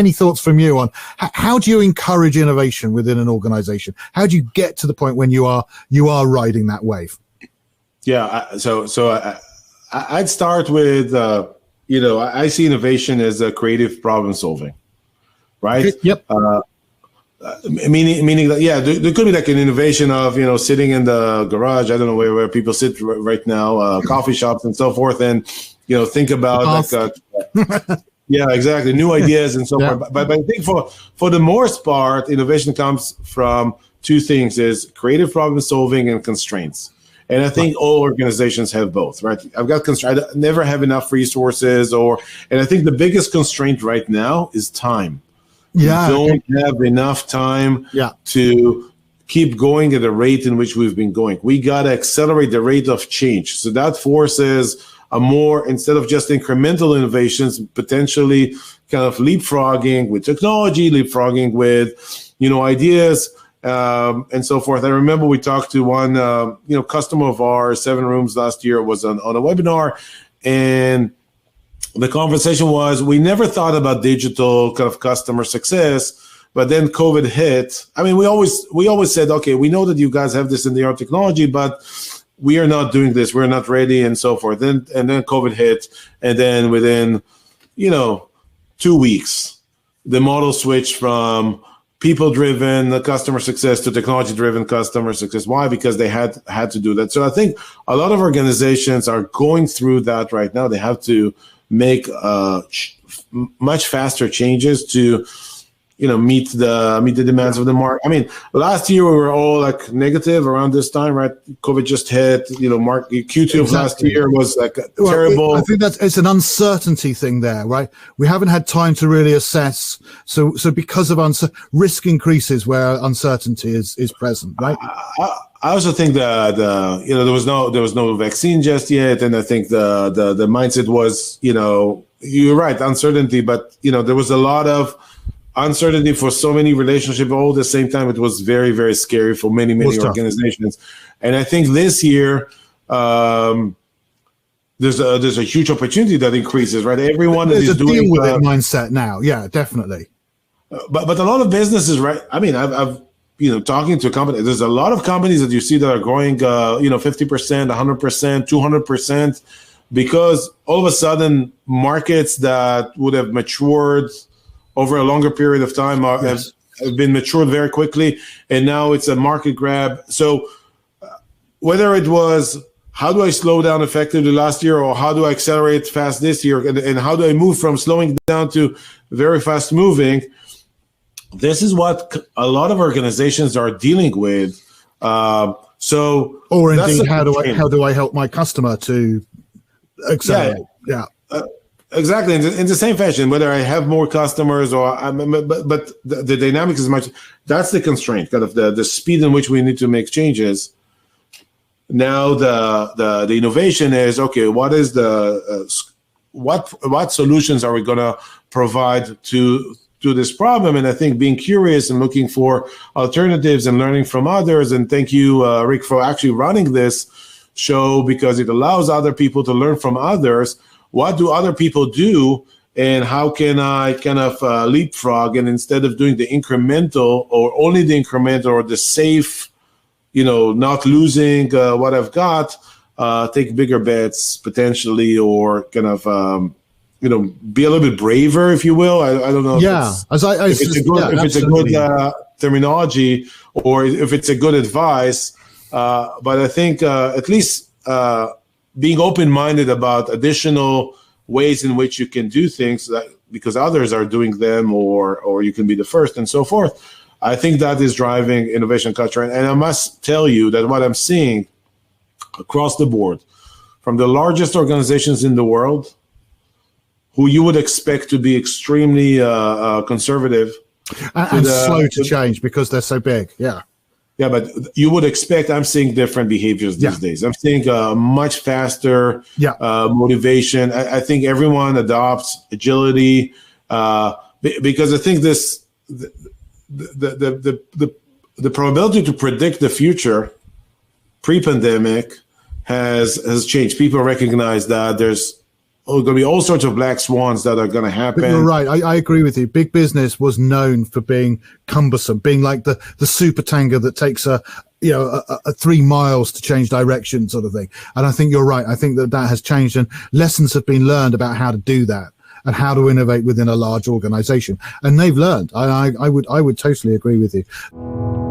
any thoughts from you on how do you encourage innovation within an organization? How do you get to the point when you are riding that wave? Yeah, I'd start with, I see innovation as a creative problem solving, right? Okay, yep. Meaning that, yeah, there could be like an innovation of, sitting in the garage. I don't know where people sit right now, coffee shops and so forth. And, think about yeah, exactly. New ideas and so forth. But I think for the most part, innovation comes from two things: is creative problem solving and constraints. And I think all organizations have both, right? I've got constraints. I never have enough resources, and I think the biggest constraint right now is time. Yeah, we don't have enough time to keep going at the rate in which we've been going. We got to accelerate the rate of change. So that forces a more, instead of just incremental innovations, potentially kind of leapfrogging with technology, leapfrogging with, ideas, and so forth. I remember we talked to one, customer of ours, 7 Rooms last year, was on a webinar, and the conversation was, we never thought about digital kind of customer success, but then COVID hit. I mean, we always said, okay, we know that you guys have this in your technology, but we are not doing this. We're not ready, and so forth. And then COVID hit, and then within, 2 weeks, the model switched from people-driven customer success to technology-driven customer success. Why? Because they had to do that. So I think a lot of organizations are going through that right now. They have to make much faster changes to, meet the demands of the market. I mean, last year we were all like negative around this time, right? COVID just hit. Q2 of last year was like terrible. I think it's an uncertainty thing there, right? We haven't had time to really assess. So because of risk increases where uncertainty is present, right? I also think that there was no vaccine just yet, and I think the mindset was, you're right, uncertainty, but there was a lot of uncertainty for so many relationships all at the same time. It was very, very scary for many organizations. And I think this year there's a huge opportunity that increases, right? Everyone there's is doing deal with it mindset now. Yeah, definitely. But a lot of businesses, right? I mean, I've talking to a company, there's a lot of companies that you see that are growing 50%, 100%, 200%, because all of a sudden markets that would have matured over a longer period of time have been matured very quickly, and now it's a market grab. So whether it was, how do I slow down effectively last year, or how do I accelerate fast this year, and how do I move from slowing down to very fast moving, this is what a lot of organizations are dealing with. Or indeed, how do I help my customer to accelerate? Yeah. Exactly, in the same fashion, whether I have more customers but the dynamics is much. That's the constraint, kind of the speed in which we need to make changes. Now the innovation is, okay, what is what solutions are we going to provide to this problem? And I think being curious and looking for alternatives and learning from others. And thank you, Rick, for actually running this show, because it allows other people to learn from others. What do other people do, and how can I kind of leapfrog, and instead of doing the incremental or only the incremental or the safe, not losing what I've got, take bigger bets potentially, or kind of, be a little bit braver, if you will. I don't know. Yeah. If it's a good terminology, or if it's a good advice. But I think at least being open-minded about additional ways in which you can do things, because others are doing them, or you can be the first, and so forth. I think that is driving innovation culture. And I must tell you that what I'm seeing across the board, from the largest organizations in the world, who you would expect to be extremely conservative and slow to change because they're so big. Yeah, but you would expect, I'm seeing different behaviors these days. I'm seeing much faster motivation. I think everyone adopts agility, because I think the probability to predict the future pre-pandemic has changed. People recognize that there's going to be all sorts of black swans that are going to happen. But you're right. I agree with you. Big business was known for being cumbersome, being like the super tanker that takes a 3 miles to change direction sort of thing. And I think you're right. I think that has changed, and lessons have been learned about how to do that and how to innovate within a large organization. And they've learned. I would totally agree with you.